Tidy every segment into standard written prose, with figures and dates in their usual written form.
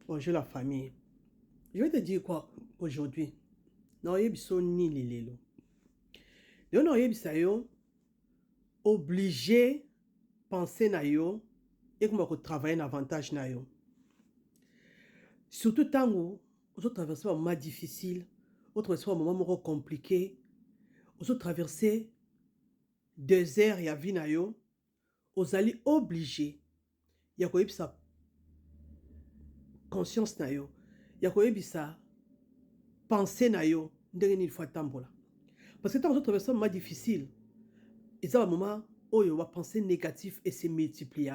Bonjour la famille. Je vais te dire quoi aujourd'hui. Non, yebiso ni lilelo. Yo non yebisa yo obligé penser na yo et comment travailler un avantage na yo. Surtout tant où vous traversez un moment difficile, vous traversez un moment compliqué, vous traversez 2 heures ya vie na yo, vous allez obligé ya ko yebisa conscience na yo, ya ko yebisa penser na yo ndenge ni faut tambola. Parce que tant vous traversez un moment difficile, et ça, un moment où il va penser négatif et se multiplier.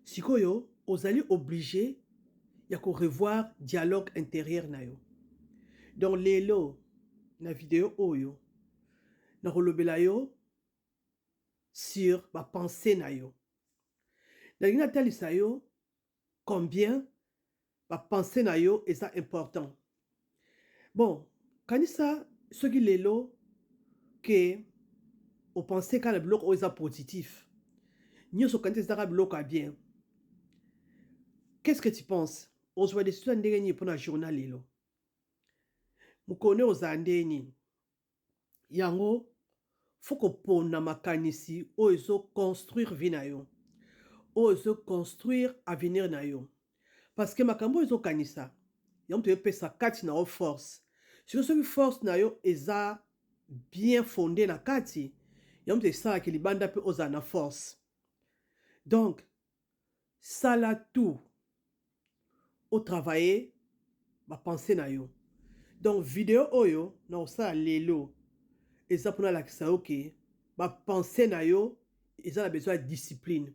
Si vous allez obligé de revoir le dialogue intérieur. Donc, dans la vidéo, oyo, na rolobela yo sur la pensée. Na lina talisa yo combien la pensée est important. Bon, quand ça, ce qui est là, que vous pensez que le bloc est positif. Nous sommes quand ça bloc bien. Qu'est-ce que tu penses? On se voit des students pour la journal lelo. Mukone ozandeni. Yango faut que pona makanisi ozo construire vie na yo. Ozo construire avenir na yo. Parce que makambo ozo kanisa. Yam te pesa kati na o force. Si vous force na yo eza bien fondé na kati, yam te sa ki libanda pe oza na force. Donc ça là tout au travailler ba penser na yo. Donc vidéo oyo na osa lelo eza pona la kisa oke ba penser na yo eza la besoin de discipline.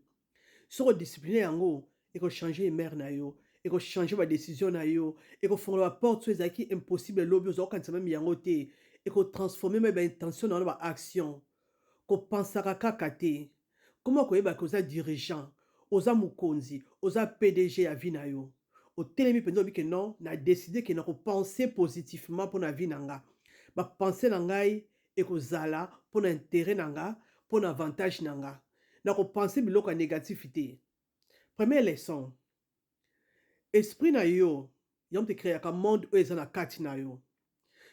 Si on discipline yango et que changer mère na yo et que changer ma décision na yo et que fondre la porte sur ezaki impossible lobby zo quand même yango te et que transformer mes intentions dans ba action ko pensaka kaka te. Comment ko yeba ko za dirigeant oza mukonzi oza PDG ya vie na yo. Au telemi penzo bi que non na décider que na ko penser positivement pour na vie nanga. Ba penser nangai et ko zala pour intérêt nanga, pour avantage nanga. Na ko penser biloko négativité. Première leçon. Esprit na yo, yom te créer ka monde où ezana kati na yo.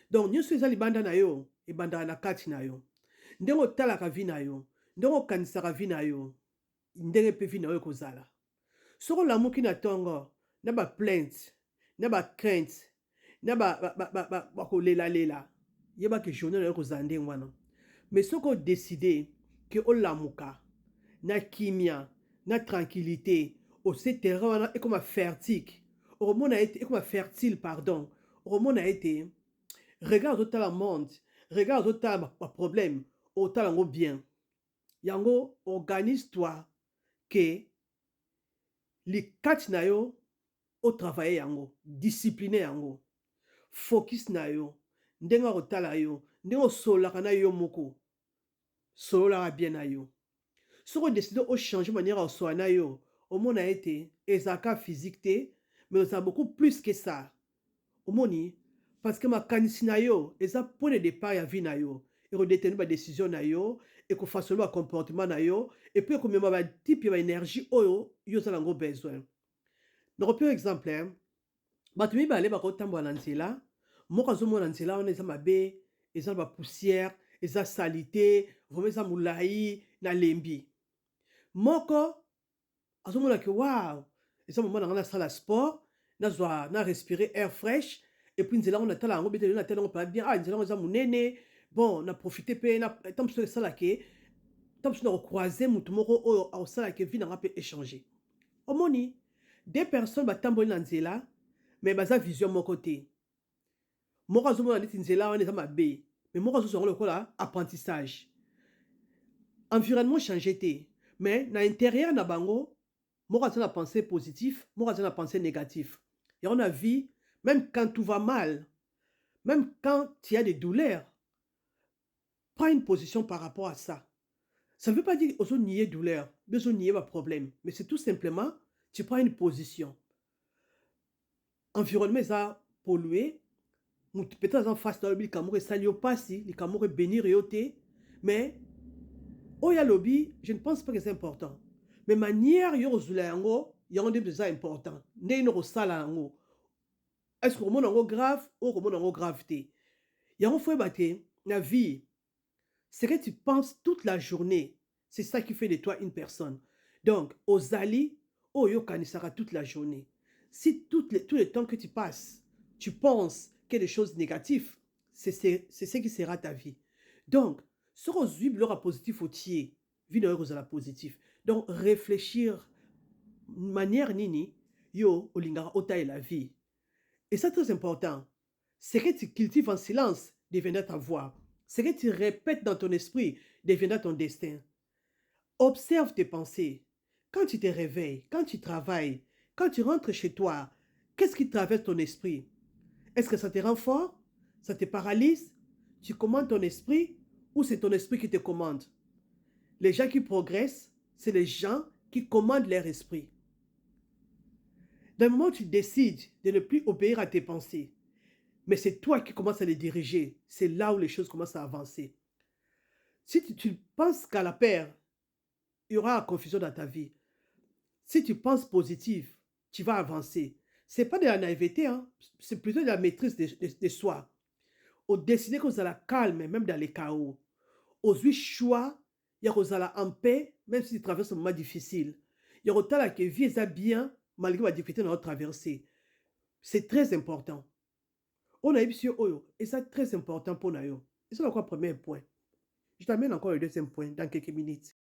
Donc nyoso ezali banda na yo, e banda na kati na yo. Ndengo tala ka vie na yo, ndengo kanisa ka vie na yo. Ndenge pe vie na yo ko zala. Soko lamuki na tongo, na ba plainte, na ba crainte, na ba ko lela lela. Yeba ke journée na yo ko zande wana. Mais soko décider que o lamuka, na kimia, na tranquillité, au ce terrain est comme fertile. Au monde a été comme fertile, pardon. Au monde a été. Regarde autant le monde, regarde autant le problème, autant le bien. Yango organise-toi que les quatre na yo au travail yango, discipliné yango, focus na yo, ndenga otala yo, ndenga sola kana yo moko, sola bien na yo. Si on décide de changer de manière à soigner, au monde a été, ezaka physique, mais on a beaucoup plus que ça. Au monde, parce que ma canisina yo, eza point de départ ya vie na yo, et qu'on détermine ma décision na yo, et qu'on fasse le comportement na yo, et puis qu'on met ma type ya énergie oyo, yo ça l'ango besoin. Donc, par exemple, batumi ba le ba ko tambo na nzela, moko azomo na nzela on eza mabe, eza ba poussière, eza salité, vraiment eza mulai na lembi. Moko azomona ke wow eza moment na sala sport na respirer air fraîche et puis nzela on atala yango beteli na tala on bien ah nzela eza munene bon na profiter pe na tant que sala ke tant que na croiser mutu moko oyo au sala ke vie na pe échanger omoni deux personnes batamboli na nzela mais baza vision moko te moko azomona neti nzela wana eza mabe mais moko azosonga lokola apprentissage environnement changé te mais na intérieur na bango moi, quand on a pensée positive, moi, quand on a pensée négative. Et on a vu, même quand tout va mal, même quand il y a des douleurs, prends une position par rapport à ça. Ça ne veut pas dire qu'on doit nier douleur, mais on nier le problème. Mais c'est tout simplement, tu prends une position. Environnement est pollué, peut-être en face de l'objet, il ça n'y a pas si, il y a bénir et mais, oh, il y a lobby, je ne pense pas que c'est important. Mais manière, il y a yango nde eza important ndenge nini okosala yango est ce que okomona yango grave ou okomona yango grave te yango fo yeba te na vie ce que tu penses toute la journée c'est ça qui fait de toi une personne donc ozali oyo okanisaka toute la journée si tout le temps que tu passes tu penses que des choses négatives c'est ce qui sera ta vie donc soki ozwi biloko ya positif otie vie na yo ekozala positif donc réfléchir manière nini yo olingaka otalela vie et ça très important ce que tu cultives en silence deviendra ta voix ce que tu répètes dans ton esprit deviendra ton destin observe tes pensées quand tu te réveilles quand tu travailles quand tu rentres chez toi qu'est-ce qui traverse ton esprit est-ce que ça te rend fort ça te paralyse tu commandes ton esprit ou c'est ton esprit qui te commande les gens qui progressent c'est les gens qui commandent leur esprit. D'un moment où tu décides de ne plus obéir à tes pensées, mais c'est toi qui commences à les diriger, c'est là où les choses commencent à avancer. Si tu penses qu'à la paire, il y aura la confusion dans ta vie. Si tu penses positif, tu vas avancer. Ce n'est pas de la naïveté, hein? C'est plutôt de la maîtrise de soi. Au décider que vous allez calme, même dans les chaos. Aux choix, il y a en paix, même si tu traverses un moment difficile. Il y a que vie est bien, malgré la difficulté dans notre traversée. C'est très important. On a eu Oyo, et c'est très important pour nous. Et c'est encore le premier point. Je t'amène encore le deuxième point dans quelques minutes.